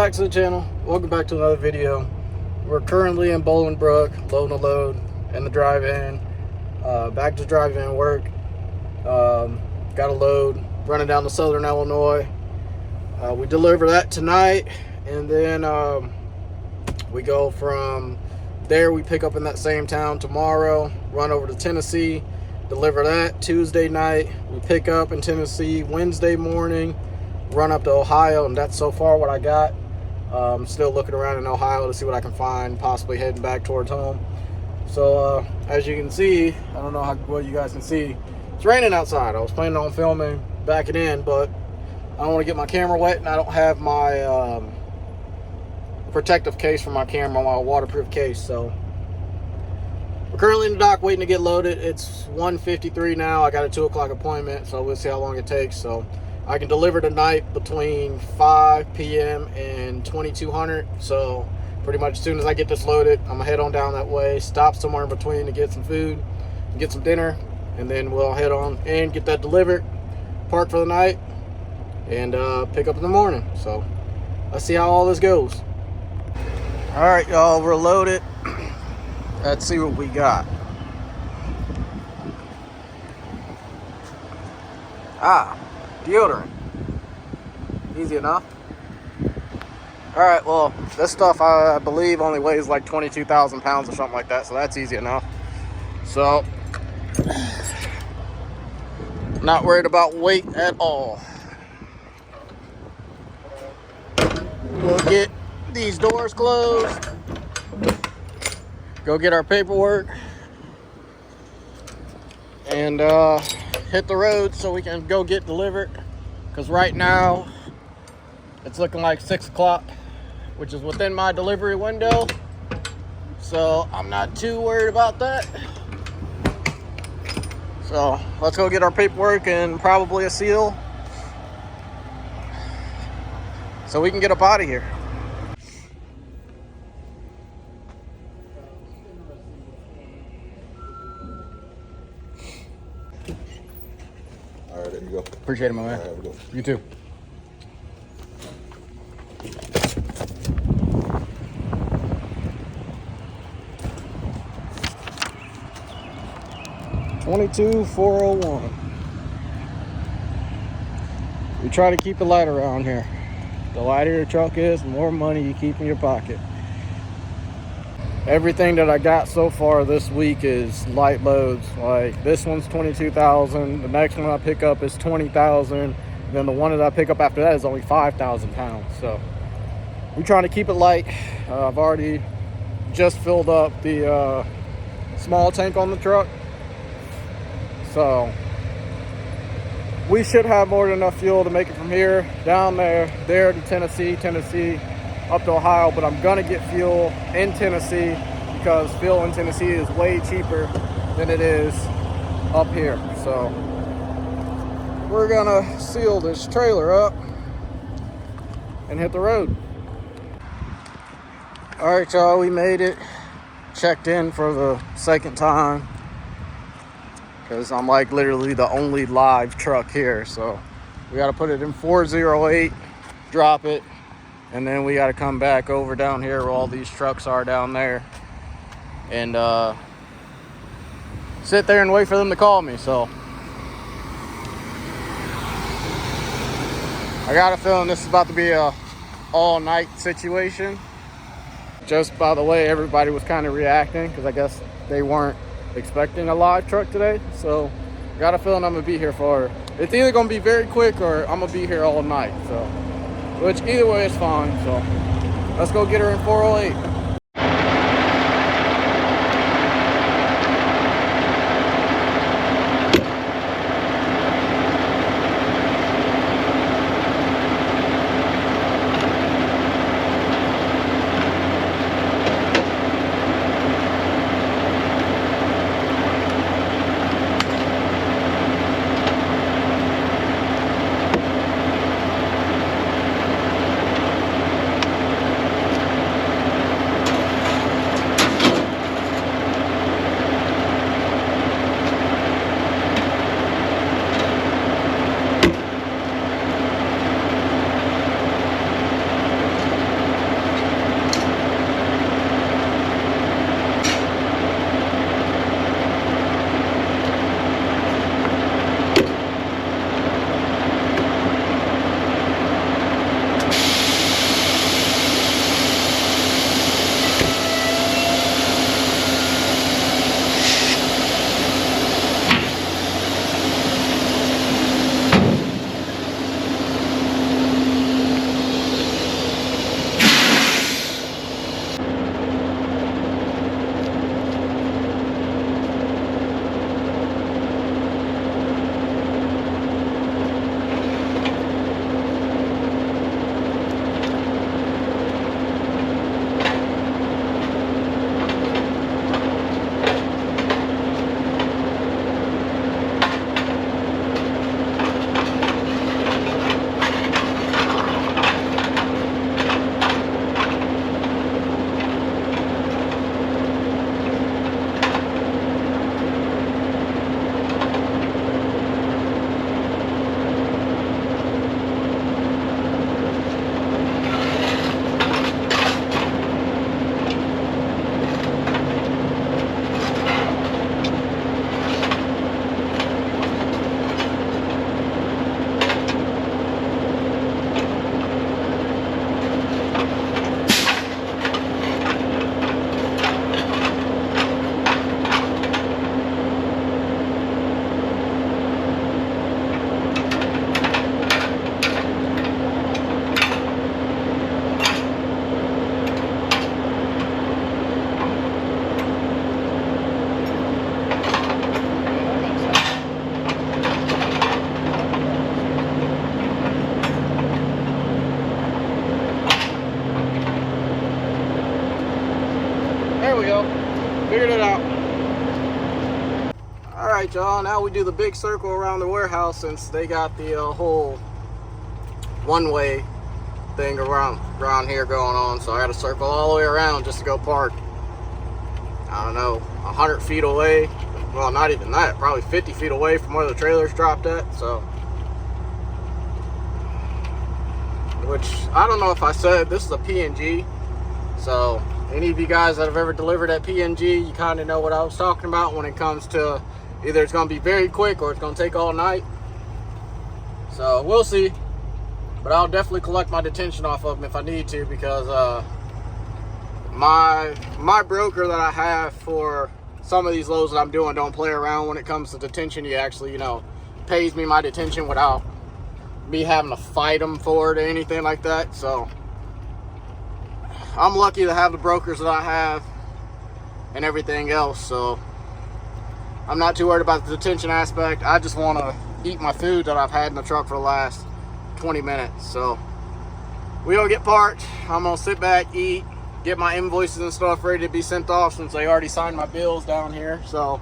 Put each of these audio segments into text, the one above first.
back to the channel. Welcome back to another video. We're currently in Bolingbrook, loading a load in the drive-in. Back to drive-in work. Got a load running down to Southern Illinois. We deliver that tonight, and then we go from there. We pick up in that same town tomorrow, run over to Tennessee, deliver that Tuesday night. We pick up in Tennessee Wednesday morning, run up to Ohio, and that's so far what I got. I'm still looking around in Ohio to see what I can find, possibly heading back towards home. So as you can see, I don't know how well you guys can see, it's raining outside. I was planning on filming backing in, but I don't want to get my camera wet, and I don't have my protective case for my camera, my waterproof case. So we're currently in the dock waiting to get loaded. It's 1:53 now. I got a 2 o'clock appointment, so we'll see how long it takes. So I can deliver tonight between 5 p.m. and 2200. So pretty much as soon as I get this loaded, I'm gonna head on down that way, stop somewhere in between to get some food, get some dinner, and then we'll head on and get that delivered, park for the night, and pick up in the morning. So let's see how all this goes. All right, y'all, we're loaded. Let's see what we got. Deodorant. Easy enough. All right, well, this stuff I believe only weighs like 22,000 pounds or something like that, so that's easy enough. So not worried about weight at all. We'll get these doors closed, go get our paperwork, and hit the road so we can go get delivered, because right now it's looking like 6 o'clock, which is within my delivery window, so I'm not too worried about that. So let's go get our paperwork and probably a seal so we can get up out of here. All right, there you go. Appreciate it, my man. All right, go. You too. $22,401. We try to keep it light around here. The lighter your truck is, the more money you keep in your pocket. Everything that I got so far this week is light loads. Like this one's 22,000. The next one I pick up is 20,000. Then the one that I pick up after that is only 5,000 pounds. So we're trying to keep it light. I've already just filled up the small tank on the truck. So we should have more than enough fuel to make it from here down there to Tennessee, up to Ohio. But I'm gonna get fuel in Tennessee because fuel in Tennessee is way cheaper than it is up here. So we're gonna seal this trailer up and hit the road. All right, y'all, we made it. Checked in for the second time, because I'm like literally the only live truck here. So we got to put it in 408, drop it, and then we got to come back over down here where all these trucks are down there and sit there and wait for them to call me. So I got a feeling this is about to be a all-night situation. Just by the way everybody was kind of reacting, because I guess they weren't expecting a live truck today. So got a feeling I'm gonna be here for, it's either gonna be very quick or I'm gonna be here all night. So which either way is fine. So let's go get her in 408. y'all. Now we do the big circle around the warehouse since they got the whole one-way thing around here going on. So I got to circle all the way around just to go park. I don't know, 100 feet away. Well, not even that. Probably 50 feet away from where the trailer's dropped at. So, which I don't know if I said this is a PNG. So any of you guys that have ever delivered at PNG, you kind of know what I was talking about when it comes to either it's going to be very quick or it's going to take all night. So we'll see. But I'll definitely collect my detention off of them if I need to, because my broker that I have for some of these loads that I'm doing don't play around when it comes to detention. He actually, you know, pays me my detention without me having to fight him for it or anything like that. So I'm lucky to have the brokers that I have and everything else. So I'm not too worried about the detention aspect. I just want to eat my food that I've had in the truck for the last 20 minutes. So we don't get parked. I'm gonna sit back, eat, get my invoices and stuff ready to be sent off since they already signed my bills down here. So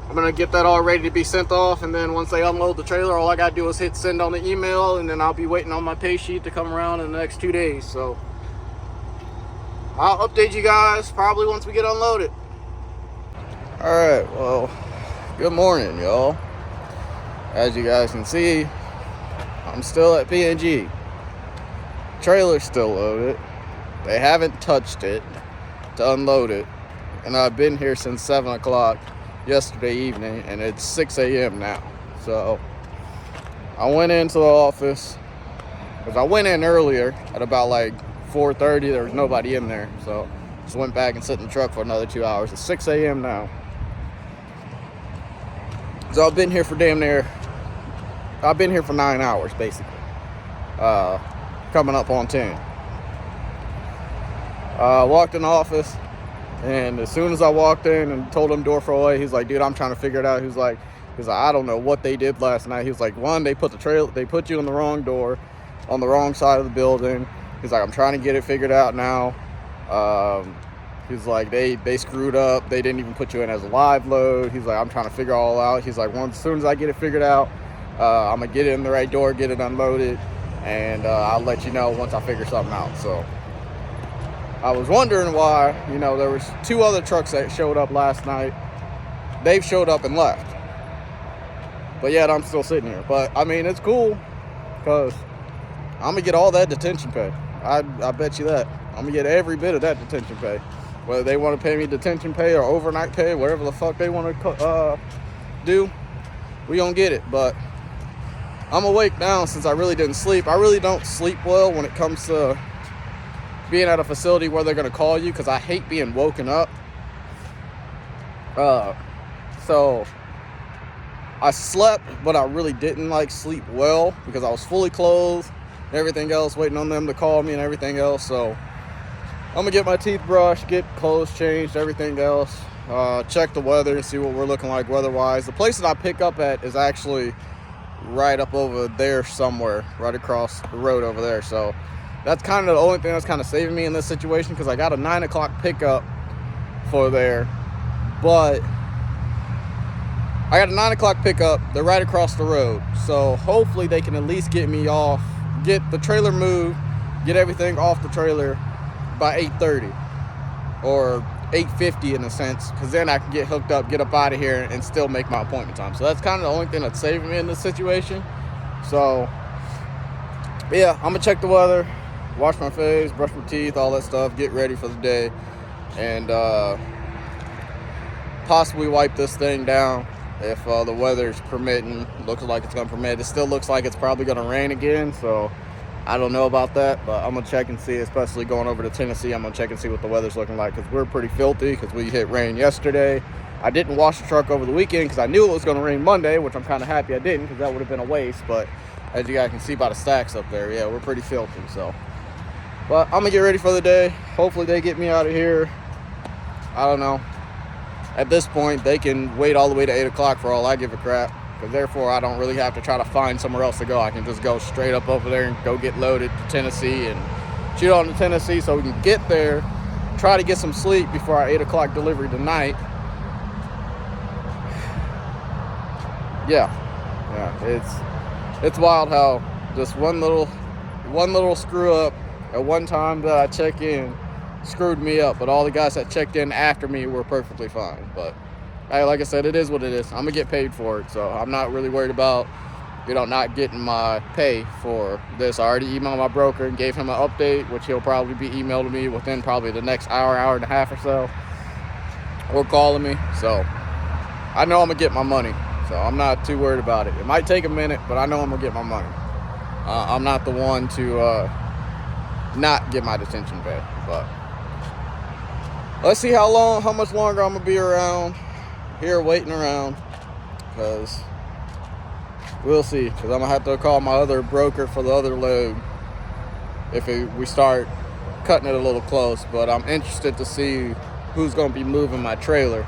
I'm gonna get that all ready to be sent off, and then once they unload the trailer, all I gotta do is hit send on the email, and then I'll be waiting on my pay sheet to come around in the next 2 days. So I'll update you guys probably once we get unloaded. All right, well, good morning, y'all. As you guys can see, I'm still at PNG. Trailer's still loaded. They haven't touched it to unload it. And I've been here since 7 o'clock yesterday evening, and it's 6 a.m. now. So I went into the office, because I went in earlier at about like 4:30. There was nobody in there. So just went back and sit in the truck for another 2 hours. It's 6 a.m. now. So I've been here for I've been here for 9 hours, basically. Coming up on 10. Walked in the office, and as soon as I walked in and told him door for away, he's like, dude, I'm trying to figure it out. He's like, I don't know what they did last night. He was like, one, they put you in the wrong door on the wrong side of the building. He's like, I'm trying to get it figured out now. He's like, they screwed up. They didn't even put you in as a live load. He's like, I'm trying to figure it all out. He's like, as soon as I get it figured out, I'm gonna get it in the right door, get it unloaded, and I'll let you know once I figure something out. So I was wondering why, you know, there was 2 other trucks that showed up last night. They've showed up and left, but yet I'm still sitting here. But I mean, it's cool, because I'm gonna get all that detention pay. I bet you that. I'm gonna get every bit of that detention pay, whether they want to pay me detention pay or overnight pay, whatever the fuck they want to do. We gonna get it. But I'm awake now since I really didn't sleep. I really don't sleep well when it comes to being at a facility where they're gonna call you, because I hate being woken up. So I slept, but I really didn't like sleep well, because I was fully clothed and everything else, waiting on them to call me and everything else. So I'm gonna get my teeth brushed, get clothes changed, everything else, check the weather and see what we're looking like weather-wise. The place that I pick up at is actually right up over there somewhere, right across the road over there. So that's kind of the only thing that's kind of saving me in this situation, because I got a 9 o'clock pickup for there, but I got a 9 o'clock pickup. They're right across the road, so hopefully they can at least get me off, get the trailer moved, get everything off the trailer by 8:30 or 8:50 in a sense, because then I can get hooked up, get up out of here, and still make my appointment time. So that's kind of the only thing that's saving me in this situation. So yeah, I'm gonna check the weather, wash my face, brush my teeth, all that stuff, get ready for the day, and possibly wipe this thing down if the weather's permitting. Looks like it's gonna permit. It still looks like it's probably gonna rain again, so I don't know about that, but I'm gonna check and see, especially going over to Tennessee. I'm gonna check and see what the weather's looking like, because we're pretty filthy, because we hit rain yesterday. I didn't wash the truck over the weekend because I knew it was gonna rain Monday, which I'm kind of happy I didn't, because that would have been a waste. But as you guys can see by the stacks up there, yeah, we're pretty filthy. So, but I'm gonna get ready for the day. Hopefully they get me out of here. I don't know. At this point, they can wait all the way to 8 o'clock for all I give a crap, because therefore I don't really have to try to find somewhere else to go. I can just go straight up over there and go get loaded to Tennessee and shoot on to Tennessee, so we can get there, try to get some sleep before our 8 o'clock delivery tonight, It's wild how just one little screw up at one time that I check in screwed me up, but all the guys that checked in after me were perfectly fine. But hey, like I said, it is what it is. I'm gonna get paid for it, so I'm not really worried about not getting my pay for this. I already emailed my broker and gave him an update, which he'll probably be emailing me within probably the next hour and a half or so, or calling me. So I know I'm gonna get my money, so I'm not too worried about it. It might take a minute, but I know I'm gonna get my money. I'm not the one to not get my detention pay, but let's see how much longer I'm gonna be around here waiting around, because we'll see. Because I'm gonna have to call my other broker for the other load if we start cutting it a little close. But I'm interested to see who's gonna be moving my trailer,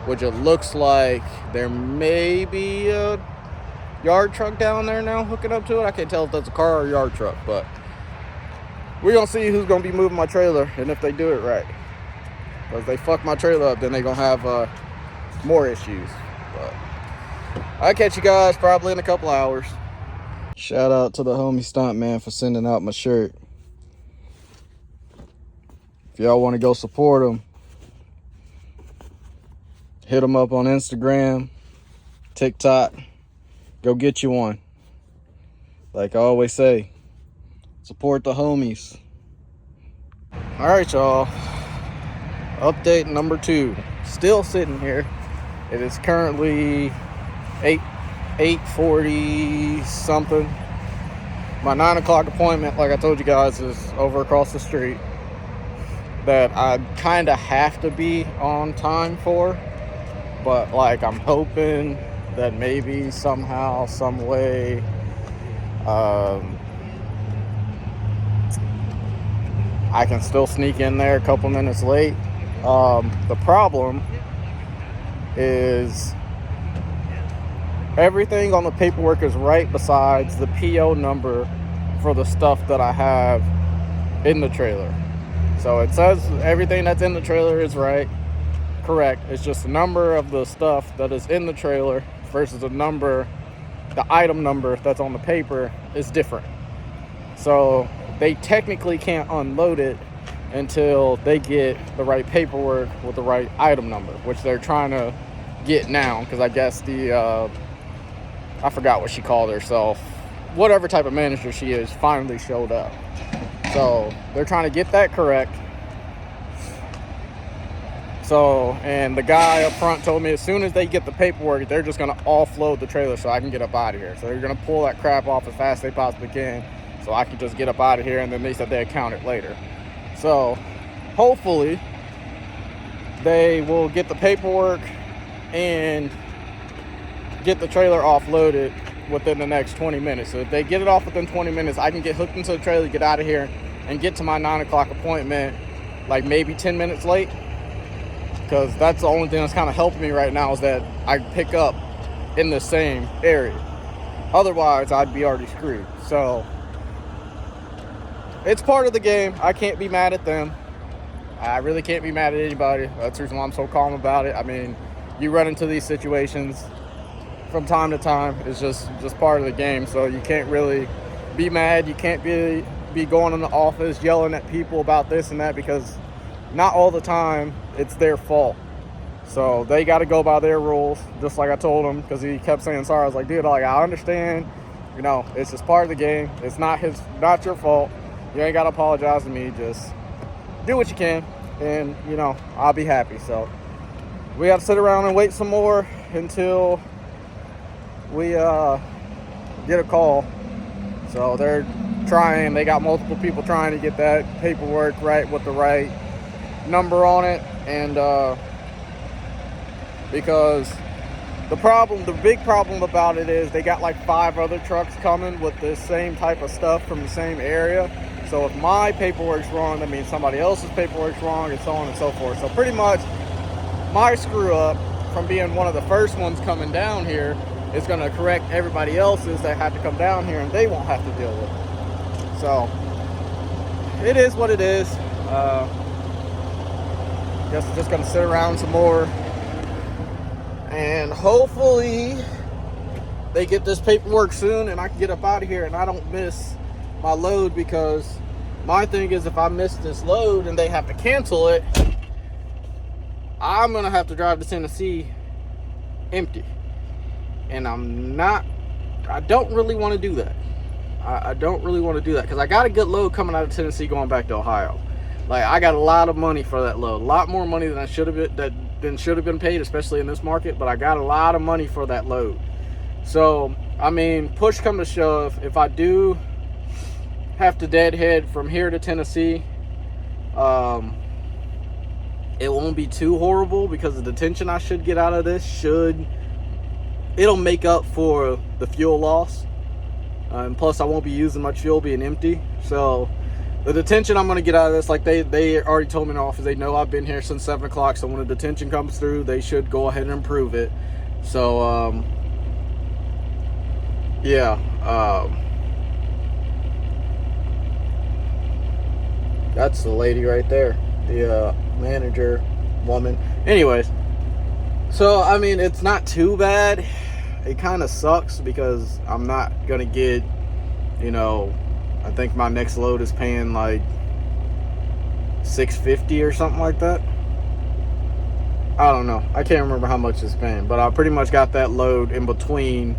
which it looks like there may be a yard truck down there now hooking up to it. I can't tell if that's a car or a yard truck, but we're gonna see who's gonna be moving my trailer and if they do it right. Because if they fuck my trailer up, then they're gonna have more issues. But I'll catch you guys probably in a couple hours. Shout out to the homie Stuntman for sending out my shirt. If y'all want to go support him, hit him up on Instagram, TikTok. Go get you one. Like I always say, support the homies. All right, y'all. Update number 2. Still sitting here. It is currently 8:40 something. My 9 o'clock appointment, like I told you guys, is over across the street. That I kind of have to be on time for. But like I'm hoping that maybe somehow, some way, I can still sneak in there a couple minutes late. The problem is everything on the paperwork is right besides the PO number for the stuff that I have in the trailer. So it says everything that's in the trailer is correct. It's just the number of the stuff that is in the trailer versus the item number that's on the paper is different. So they technically can't unload it until they get the right paperwork with the right item number, which they're trying to get now, because I guess I forgot what she called herself, whatever type of manager she is, finally showed up. So they're trying to get that correct. So, and the guy up front told me as soon as they get the paperwork, they're just going to offload the trailer so I can get up out of here. So they're going to pull that crap off as fast as they possibly can so I can just get up out of here, and then they said they'd count it later. So hopefully they will get the paperwork and get the trailer offloaded within the next 20 minutes. So if they get it off within 20 minutes, I can get hooked into the trailer, get out of here, and get to my 9 o'clock appointment like maybe 10 minutes late. Because that's the only thing that's kind of helping me right now, is that I pick up in the same area. Otherwise, I'd be already screwed. So it's part of the game. I can't be mad at them. I really can't be mad at anybody. That's the reason why I'm so calm about it. I mean, you run into these situations from time to time. It's just part of the game. So you can't really be mad. You can't be going in the office yelling at people about this and that, because not all the time it's their fault. So they got to go by their rules, just like I told him, because he kept saying sorry. I was like, dude, I understand. It's just part of the game. It's not your fault. You ain't got to apologize to me. Just do what you can, and I'll be happy. So we have to sit around and wait some more until we get a call. So they're trying. They got multiple people trying to get that paperwork right with the right number on it, and because the big problem about it is they got like 5 other trucks coming with the same type of stuff from the same area. So if my paperwork's wrong, that means somebody else's paperwork's wrong, and so on and so forth. So pretty much my screw up from being one of the first ones coming down here is going to correct everybody else's that had to come down here, and they won't have to deal with it. So it is what it is. Guess I'm just going to sit around some more, and hopefully they get this paperwork soon and I can get up out of here and I don't miss my load, because my thing is, if I miss this load and they have to cancel it, I'm gonna have to drive to Tennessee empty, and I don't really want to do that. I don't really want to do that, because I got a good load coming out of Tennessee going back to Ohio. Like, I got a lot of money for that load, a lot more money than should have been paid, especially in this market. But I got a lot of money for that load. So I mean, push come to shove, if I do have to deadhead from here to Tennessee, it won't be too horrible, because the detention I should get out of this it'll make up for the fuel loss, and plus I won't be using much fuel being empty. So the detention I'm going to get out of this, like they already told me in the office, they know I've been here since 7 o'clock, so when the detention comes through, they should go ahead and improve it. So yeah, that's the lady right there, the manager woman. Anyways, so I mean, it's not too bad. It kind of sucks because I'm not gonna get, I think my next load is paying like $650 or something like that. I don't know, I can't remember how much it's paying, but I pretty much got that load in between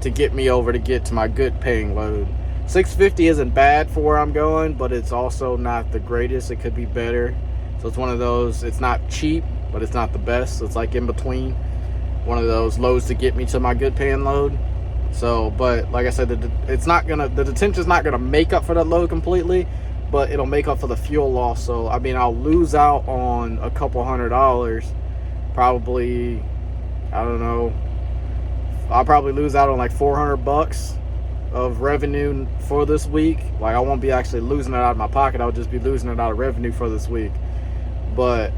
to get me over to get to my good paying load. $650 isn't bad for where I'm going, but it's also not the greatest. It could be better. So it's one of those, it's not cheap, but it's not the best. So it's like in between, one of those loads to get me to my good paying load. So, but like I said, the detention's not gonna make up for that load completely, but it'll make up for the fuel loss. So I mean, I'll lose out on a couple $100, probably. I don't know, I'll probably lose out on like $400 of revenue for this week. Like, I won't be actually losing it out of my pocket, I'll just be losing it out of revenue for this week. But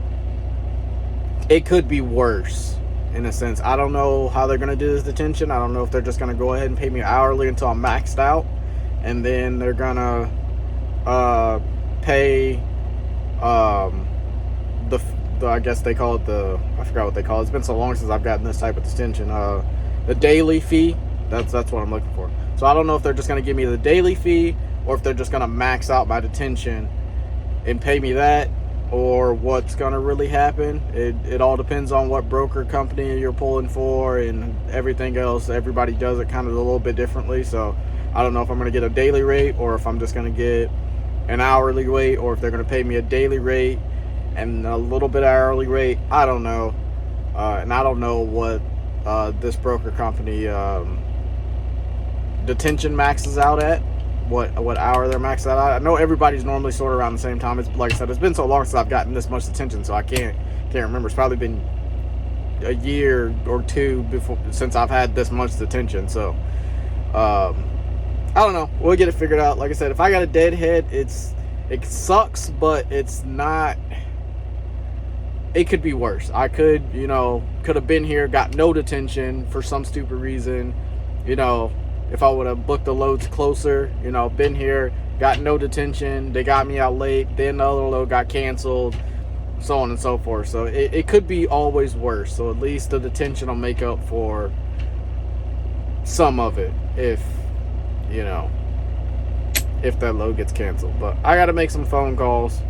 it could be worse in a sense. I don't know how they're gonna do this detention. I don't know if they're just gonna go ahead and pay me hourly until I'm maxed out, and then they're gonna pay the I guess they call it I forgot what they call it. It's been so long since I've gotten this type of detention. The daily fee. That's what I'm looking for. So I don't know if they're just going to give me the daily fee, or if they're just going to max out my detention and pay me that, or what's going to really happen. It all depends on what broker company you're pulling for and everything else. Everybody does it kind of a little bit differently. So I don't know if I'm going to get a daily rate, or if I'm just going to get an hourly rate, or if they're going to pay me a daily rate and a little bit of hourly rate. I don't know. And I don't know what this broker company detention maxes out at, what hour they're maxed out at. I know everybody's normally sort of around the same time. It's like I said, it's been so long since I've gotten this much detention, so I can't remember. It's probably been a year or two since I've had this much detention. So I don't know, we'll get it figured out. Like I said, if I got a deadhead, it sucks, but it's not, it could be worse. I could have been here, got no detention for some stupid reason. If I would have booked the loads closer, been here, got no detention, they got me out late, then the other load got canceled, so on and so forth. So it could be always worse. So at least the detention will make up for some of it if that load gets canceled. But I got to make some phone calls,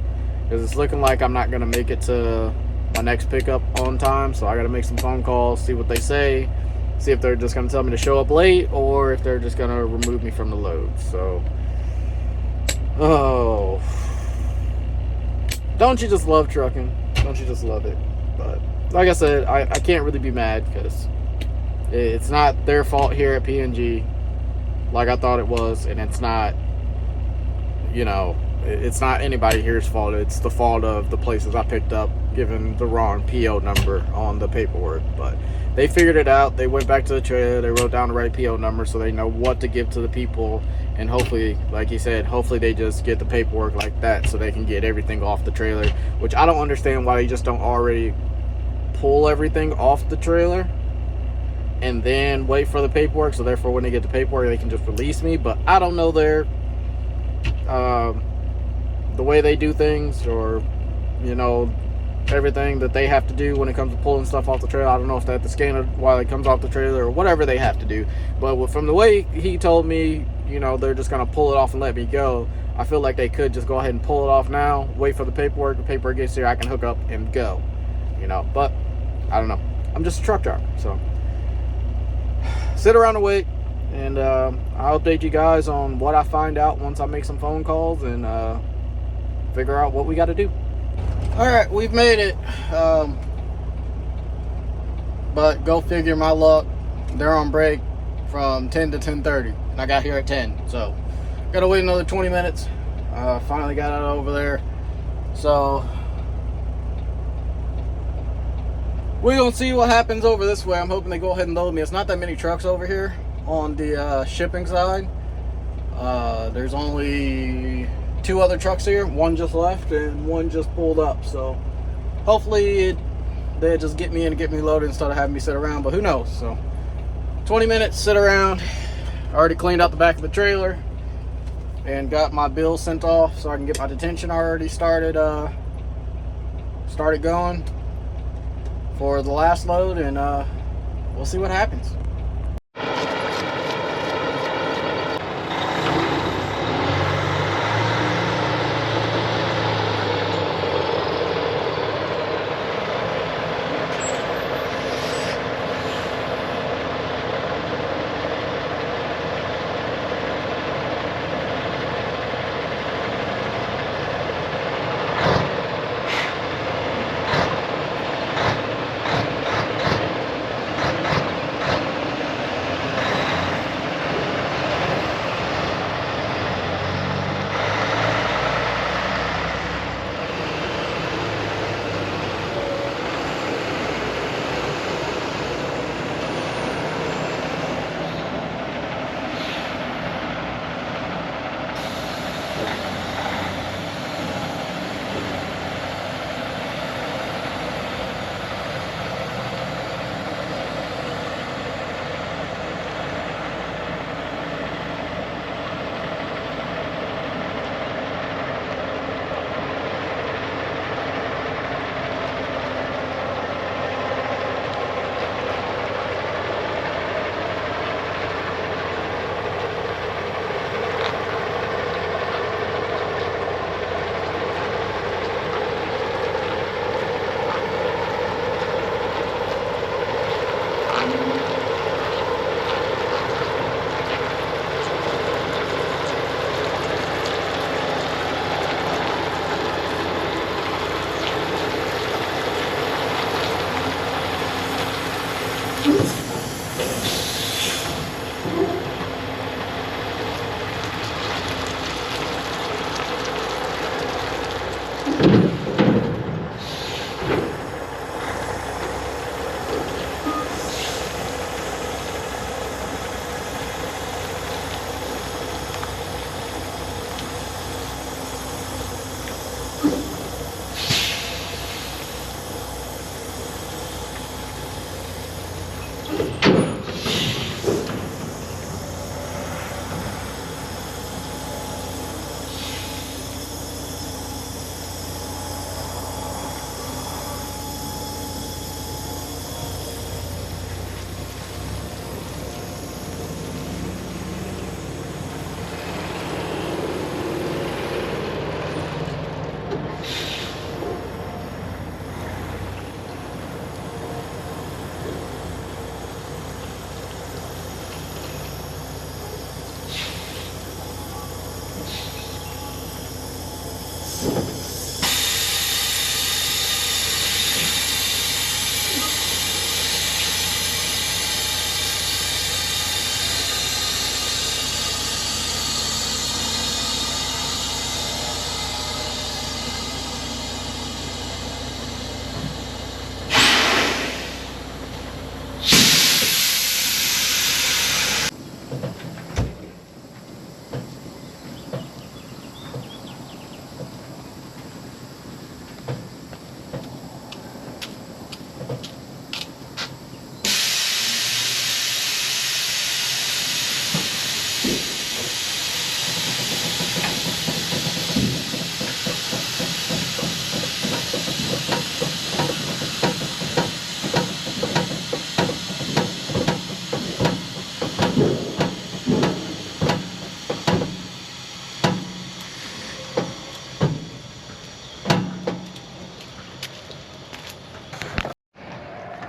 because it's looking like I'm not going to make it to my next pickup on time. So I got to make some phone calls, see what they say, see if they're just going to tell me to show up late, or if they're just going to remove me from the load. So, don't you just love trucking? Don't you just love it? But like I said, I can't really be mad, because it's not their fault here at PNG like I thought it was, and it's not, it's not anybody here's fault. It's the fault of the places I picked up giving the wrong PO number on the paperwork. But they figured it out. They went back to the trailer, they wrote down the right PO number, so they know what to give to the people. And hopefully, like he said, hopefully they just get the paperwork like that, so they can get everything off the trailer. Which I don't understand why they just don't already pull everything off the trailer and then wait for the paperwork, so therefore when they get the paperwork they can just release me. But I don't know the way they do things, or everything that they have to do when it comes to pulling stuff off the trailer. I don't know if they have to scan it while it comes off the trailer or whatever they have to do. But from the way he told me, you know, they're just going to pull it off and let me go. I feel like they could just go ahead and pull it off now, wait for the paperwork. The paperwork gets here, I can hook up and go, you know. But I don't know. I'm just a truck driver, so sit around and wait. And I'll update you guys on what I find out once I make some phone calls and figure out what we got to do. All right, we've made it. But go figure, my luck, they're on break from 10 to 10:30, and I got here at 10. So gotta wait another 20 minutes. Finally got out over there. So we're gonna see what happens over this way. I'm hoping they go ahead and load me. It's not that many trucks over here on the shipping side. There's only 2 other trucks here. One just left and one just pulled up. So hopefully they just get me in and get me loaded instead of having me sit around. But who knows? So 20 minutes, sit around. I already cleaned out the back of the trailer and got my bill sent off so I can get my detention already started going for the last load, and we'll see what happens.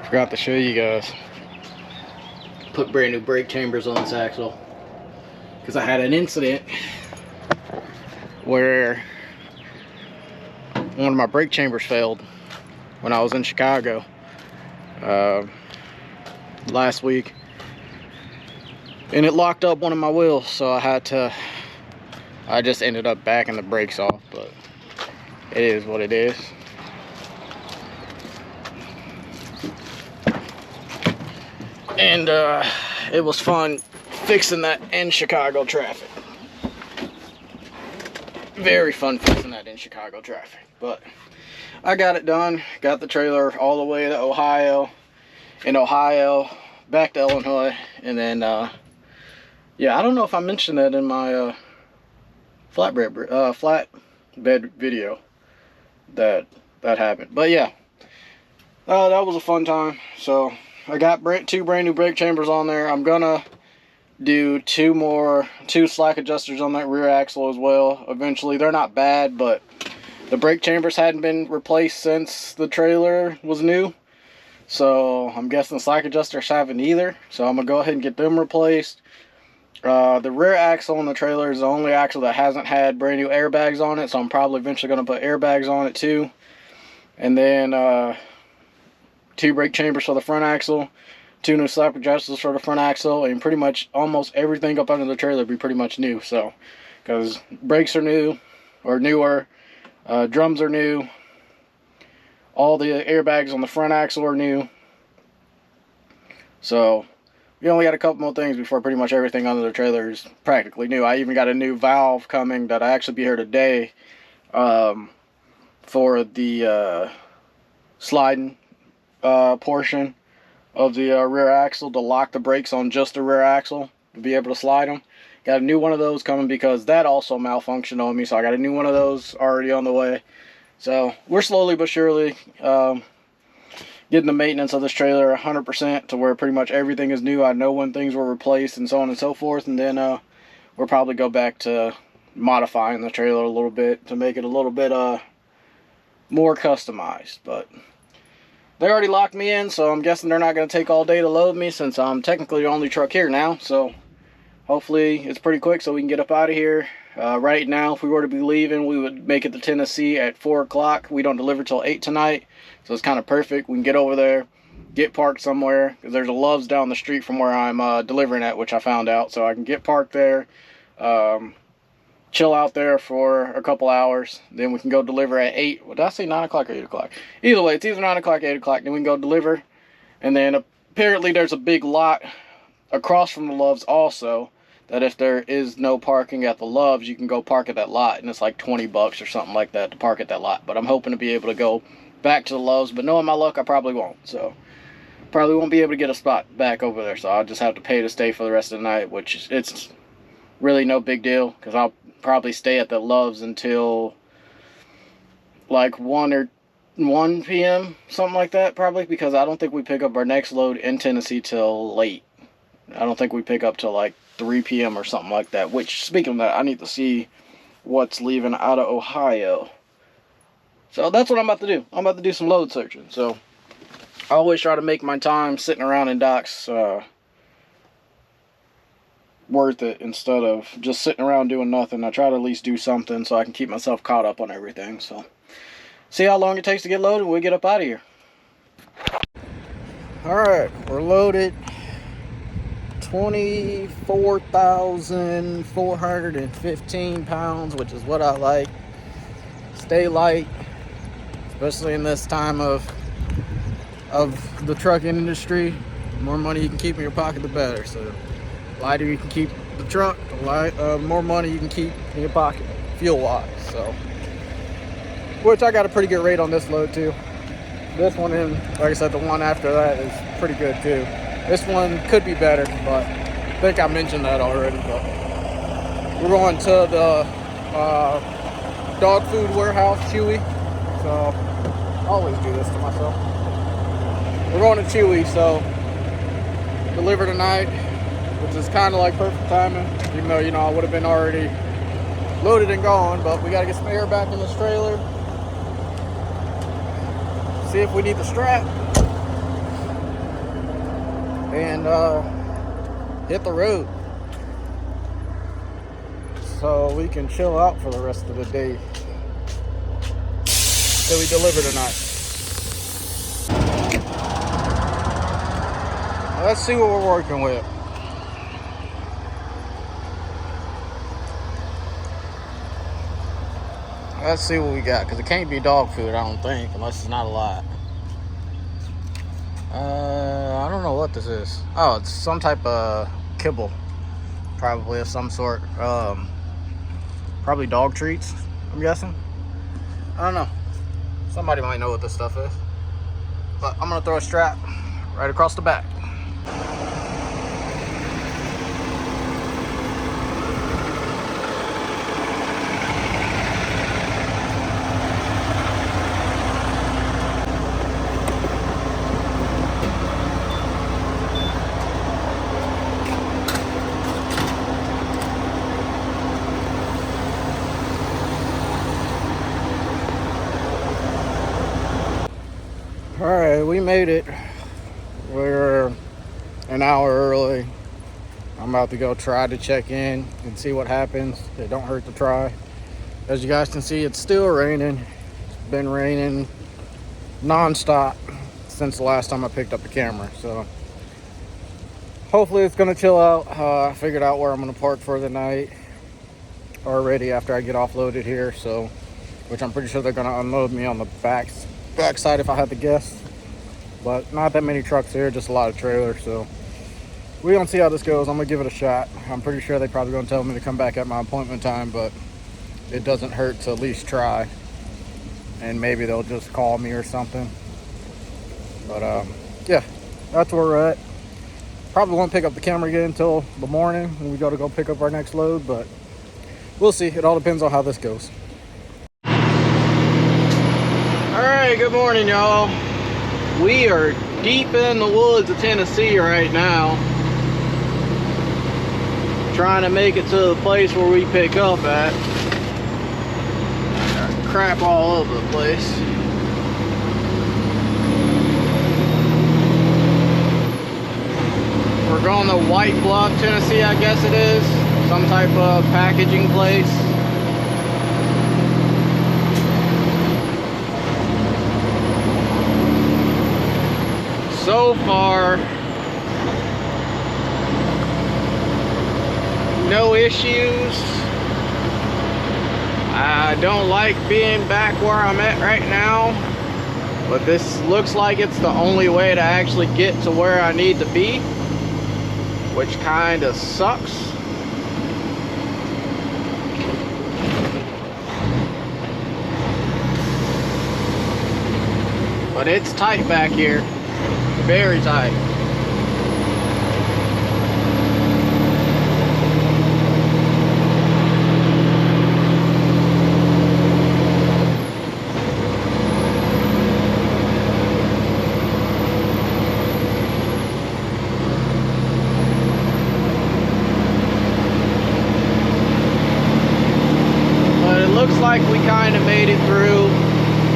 Forgot to show you guys. Put brand new brake chambers on this axle because I had an incident where one of my brake chambers failed when I was in Chicago last week, and it locked up one of my wheels, so I just ended up backing the brakes off, but it is what it is. And it was fun fixing that in Chicago traffic. Very fun fixing that in Chicago traffic. But I got it done. Got the trailer all the way to Ohio. In Ohio, back to Illinois. And then, yeah, I don't know if I mentioned that in my flatbed video that happened. But yeah, that was a fun time. So I got two brand new brake chambers on there. I'm gonna do two slack adjusters on that rear axle as well eventually. They're not bad, but the brake chambers hadn't been replaced since the trailer was new, so I'm guessing the slack adjusters haven't either, so I'm gonna go ahead and get them replaced. The rear axle on the trailer is the only axle that hasn't had brand new airbags on it, so I'm probably eventually going to put airbags on it too. And then two brake chambers for the front axle, two new slap adjusters for the front axle, and pretty much almost everything up under the trailer will be pretty much new. So, because brakes are new, or newer, drums are new, all the airbags on the front axle are new. So we only got a couple more things before pretty much everything under the trailer is practically new. I even got a new valve coming that I actually be here today for the sliding portion of the rear axle to lock the brakes on just the rear axle to be able to slide them. Got a new one of those coming because that also malfunctioned on me, so I got a new one of those already on the way. So we're slowly but surely getting the maintenance of this trailer 100% to where pretty much everything is new. I know when things were replaced and so on and so forth, and then we'll probably go back to modifying the trailer a little bit to make it a little bit more customized. But they already locked me in, so I'm guessing they're not going to take all day to load me since I'm technically the only truck here now. So hopefully it's pretty quick so we can get up out of here. Right now, if we were to be leaving, we would make it to Tennessee at 4 o'clock. We don't deliver till 8 tonight, so it's kind of perfect. We can get over there, get parked somewhere, because there's a Love's down the street from where I'm delivering at, which I found out. So I can get parked there, chill out there for a couple hours. Then we can go deliver at 8. What did I say, 9 o'clock or 8 o'clock? Either way, it's either 9 o'clock or 8 o'clock. Then we can go deliver. And then apparently there's a big lot across from the Love's also, that if there is no parking at the Love's, you can go park at that lot, and it's like $20 or something like that to park at that lot. But I'm hoping to be able to go back to the Love's, but knowing my luck, I probably won't. So probably won't be able to get a spot back over there, so I'll just have to pay to stay for the rest of the night, which it's really no big deal, because I'll probably stay at the Love's until like 1 p.m., something like that, probably, because I don't think we pick up our next load in Tennessee till late. I don't think we pick up till like 3 p.m. or something like that, which, speaking of that, I need to see what's leaving out of Ohio. So that's what I'm about to do. I'm about to do some load searching. So I always try to make my time sitting around in docks worth it instead of just sitting around doing nothing. I try to at least do something so I can keep myself caught up on everything. So see how long it takes to get loaded, we'll get up out of here. Alright, we're loaded. 24,415 pounds, which is what I like. Stay light, especially in this time of the trucking industry. The more money you can keep in your pocket, the better. So the lighter you can keep the truck, the more money you can keep in your pocket, fuel-wise. So, which I got a pretty good rate on this load too. This one, and like I said, the one after that is pretty good too. This one could be better, but I think I mentioned that already. But we're going to the dog food warehouse, Chewy. So I always do this to myself. We're going to Chewy, so deliver tonight, which is kind of like perfect timing. Even though, you know, I would have been already loaded and gone, but we got to get some air back in this trailer. See if we need the strap. and hit the road so we can chill out for the rest of the day till we deliver tonight. Let's see what we're working with. Let's see what we got, because it can't be dog food, I don't think, unless it's not a lot. I don't know what this is. Oh, it's some type of kibble, probably of some sort. Probably dog treats, I'm guessing. I don't know. Somebody might know what this stuff is. But I'm gonna throw a strap right across the back. All right, we made it. We're an hour early. I'm about to go try to check in and see what happens. It don't hurt to try. As you guys can see, it's still raining. It's been raining non-stop since the last time I picked up the camera. So hopefully it's gonna chill out. I figured out where I'm gonna park for the night already after I get offloaded here. So, which I'm pretty sure they're gonna unload me on the backside if I had to guess. But not that many trucks here, just a lot of trailers. So we gonna see how this goes. I'm gonna give it a shot. I'm pretty sure they probably gonna tell me to come back at my appointment time, but it doesn't hurt to at least try. And maybe they'll just call me or something. But yeah, that's where we're at. Probably won't pick up the camera again until the morning when we gotta go pick up our next load, but we'll see. It all depends on how this goes. All right, good morning, y'all. We are deep in the woods of Tennessee right now, trying to make it to the place where we pick up at. Crap all over the place. We're going to White Bluff, Tennessee, I guess it is. Some type of packaging place. So far, no issues. I don't like being back where I'm at right now, but this looks like it's the only way to actually get to where I need to be, which kind of sucks. But it's tight back here. Very tight. But it looks like we kind of made it through.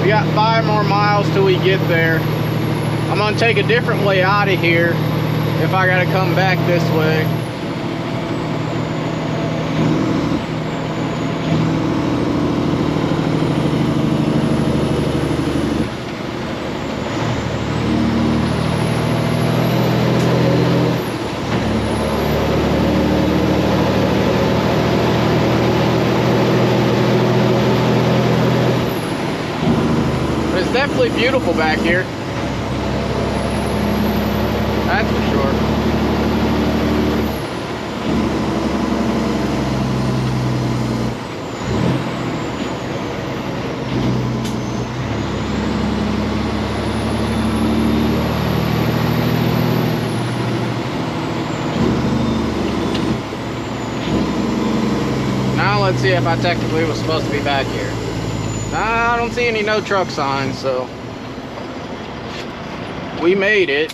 We got 5 more miles till we get there. I'm gonna take a different way out of here if I gotta come back this way. But it's definitely beautiful back here. That's for sure. Now let's see if I technically was supposed to be back here. Nah, I don't see any no truck signs, so we made it.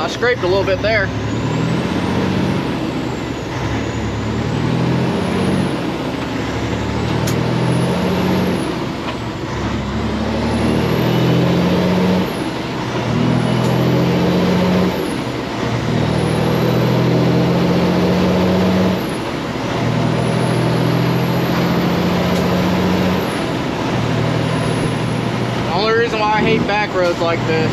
I scraped a little bit there. The only reason why I hate back roads like this,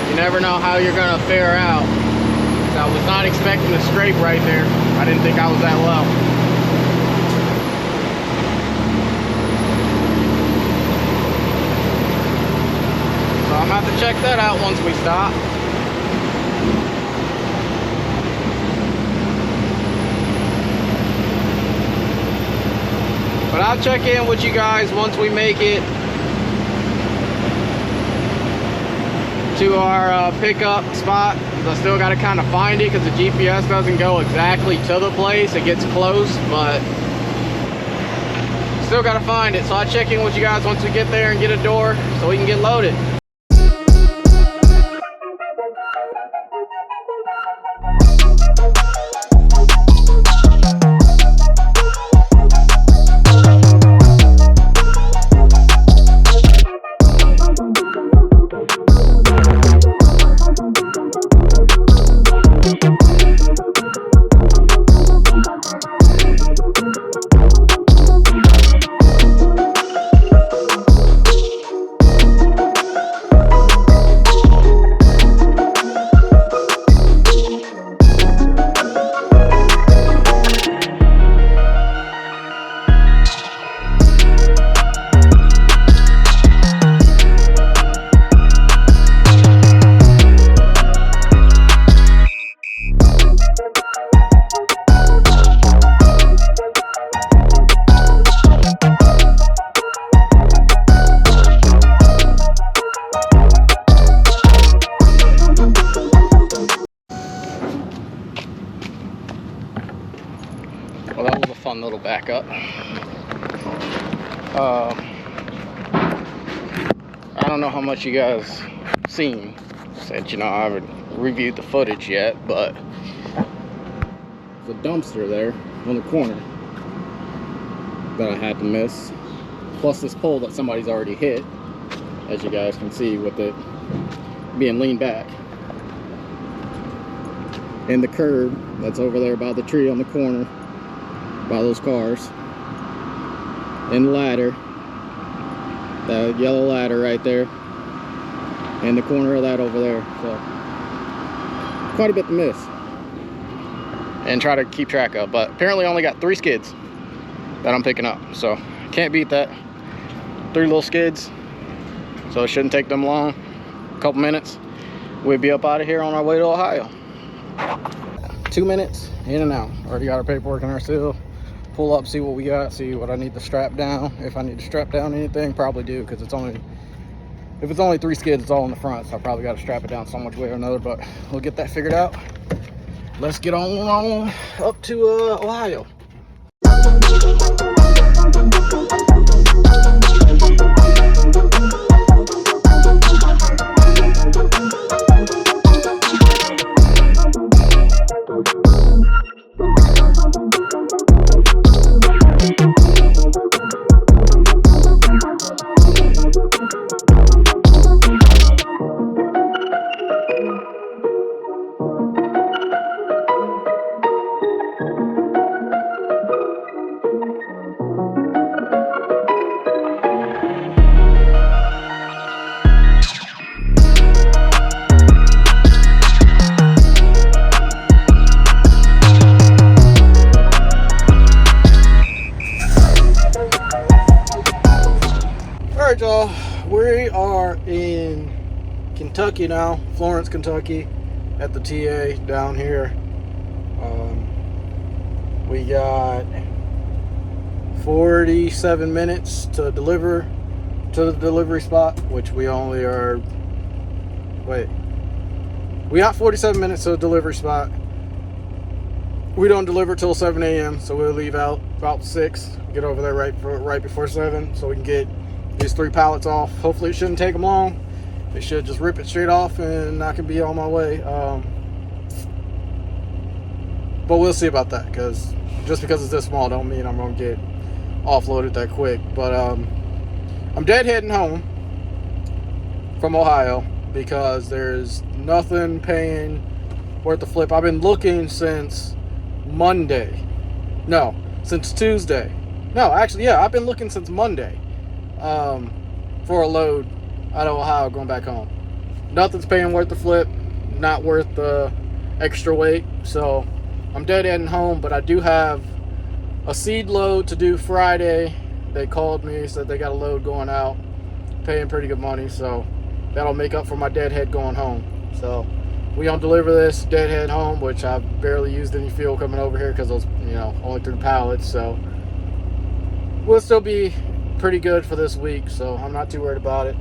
you never know how you're gonna fare out. So I was not expecting to scrape right there. I didn't think I was that low. So I'm gonna have to check that out once we stop. But I'll check in with you guys once we make it to our pickup spot. I still got to kind of find it because the GPS doesn't go exactly to the place. It gets close, but still got to find it. So I'll check in with you guys once we get there and get a door so we can get loaded. Well, that was a fun little backup. I don't know how much you guys seen. Said, you know, I haven't reviewed the footage yet, but the dumpster there on the corner that I had to miss, plus this pole that somebody's already hit, as you guys can see with it being leaned back, and the curb that's over there by the tree on the corner by those cars, and the ladder, that yellow ladder right there, and the corner of that over there. So quite a bit to miss and try to keep track of, but apparently I only got 3 skids that I'm picking up, so can't beat that. 3 little skids, so it shouldn't take them long. A couple minutes, we'll be up out of here on our way to Ohio. 2 minutes in and out. Already got our paperwork in our seal. Pull up, see what we got, see what I need to strap down. If I need to strap down anything, probably do, because it's only, if it's only 3 skids, it's all in the front, so I probably got to strap it down some way or another, but we'll get that figured out. Let's get on up to Ohio. Alright, y'all, we are in Kentucky now, Florence, Kentucky, at the TA down here. We got 47 minutes to deliver to the delivery spot, which we only are, we got 47 minutes to the delivery spot. We don't deliver till 7 a.m. So we'll leave out about 6. Get over there right before 7, so we can get these 3 pallets off. Hopefully it shouldn't take them long. They should just rip it straight off, and I can be on my way. But we'll see about that, because just because it's this small don't mean I'm gonna get offloaded that quick. But I'm dead heading home from Ohio because there's nothing paying worth the flip. I've been looking since Monday. No, since Tuesday. No, actually, yeah, I've been looking since Monday for a load out of Ohio going back home. Nothing's paying worth the flip, not worth the extra weight. So I'm dead heading home, but I do have a seed load to do Friday. They called me, said they got a load going out, paying pretty good money, so that'll make up for my deadhead going home. So we gonna deliver this deadhead home, which I've barely used any fuel coming over here because those, only 3 pallets. So we'll still be pretty good for this week, so I'm not too worried about it.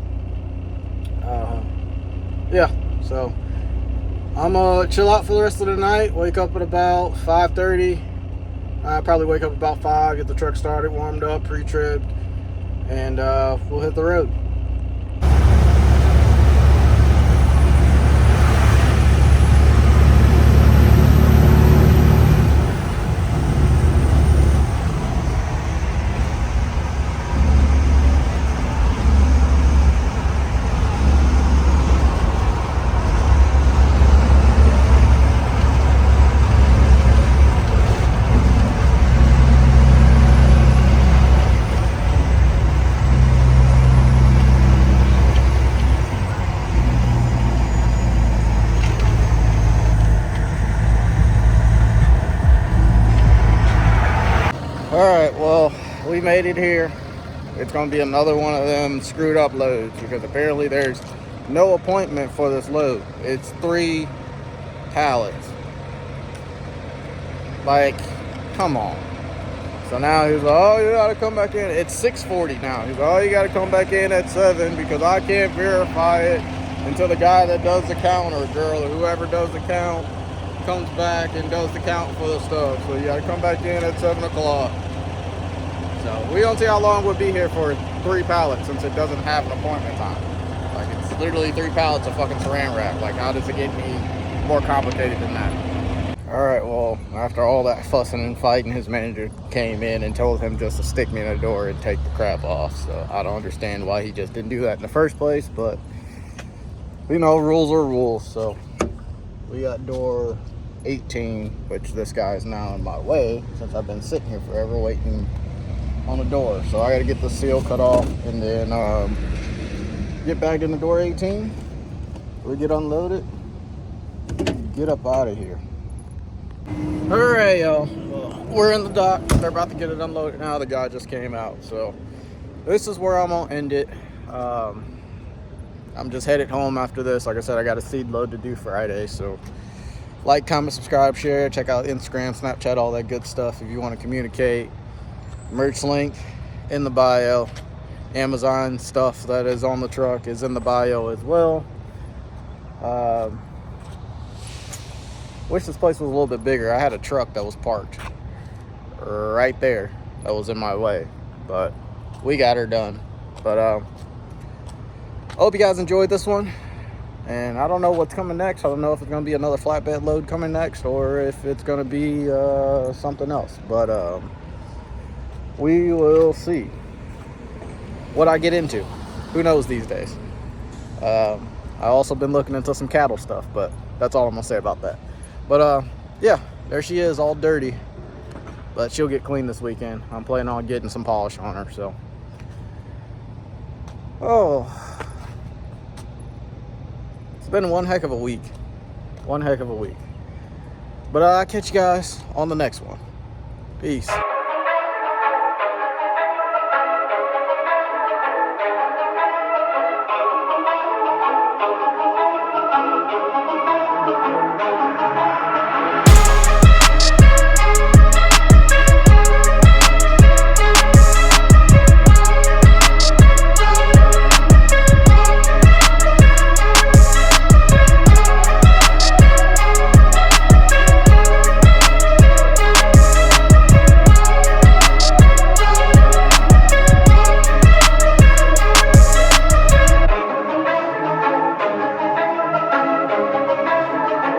Yeah, so I'm gonna chill out for the rest of the night. Wake up at about 5:30. I'll probably wake up about 5, get the truck started, warmed up, pre-tripped, and we'll hit the road. Alright, well, we made it here. It's going to be another one of them screwed up loads because apparently there's no appointment for this load. It's 3 pallets. Like, come on. So now he's like, oh, you got to come back in. It's 6:40 now. He's like, oh, you got to come back in at 7 because I can't verify it until the guy that does the count, or girl, or whoever does the count, comes back and does the count for the stuff. So you got to come back in at 7 o'clock. So we don't see how long we'll be here for 3 pallets since it doesn't have an appointment time. Like, it's literally 3 pallets of fucking saran wrap. Like, how does it get any more complicated than that? Alright, well, after all that fussing and fighting, his manager came in and told him just to stick me in the door and take the crap off. So I don't understand why he just didn't do that in the first place, but rules are rules. So we got door 18, which this guy is now in my way since I've been sitting here forever waiting on the door. So I gotta get the seal cut off and then get back in the door 18. We get unloaded, get up out of here. All right, y'all, we're in the dock. They're about to get it unloaded now. The guy just came out, so this is where I'm gonna end it. I'm just headed home after this. Like I said, I got a seed load to do Friday, so like, comment, subscribe, share, check out Instagram, Snapchat, all that good stuff if you want to communicate. Merch link in the bio. Amazon stuff that is on the truck is in the bio as well. Wish this place was a little bit bigger. I had a truck that was parked right there that was in my way, but we got her done. But I hope you guys enjoyed this one, and I don't know what's coming next. I don't know if it's going to be another flatbed load coming next or if it's going to be something else, but we will see what I get into. Who knows these days. I also been looking into some cattle stuff, but that's all I'm gonna say about that. But yeah, there she is, all dirty, but she'll get clean this weekend. I'm planning on getting some polish on her. So it's been one heck of a week, but I'll catch you guys on the next one. Peace.